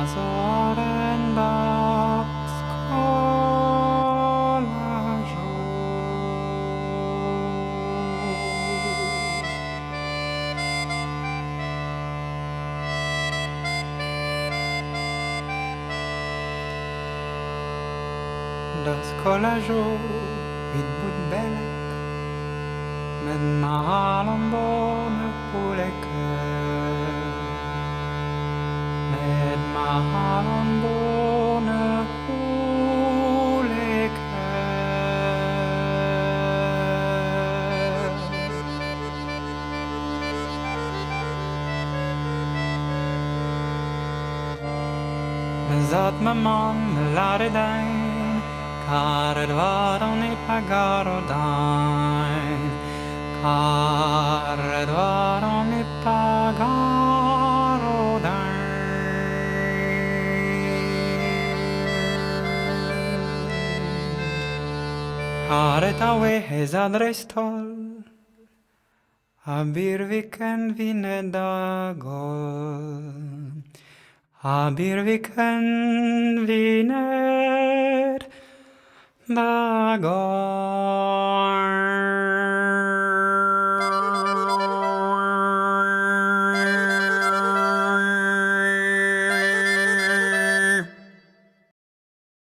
Azorendak skolażu. Das kollażu vidbud belek, med malom bone puleke. Med malom bone puleke. Men zat me man me lade dein, kar het var on i pagarodain. Kar het var on i pagarodain. Kar het awe hez adrestol, abir viken vinedagol. Abir viken vinedagol.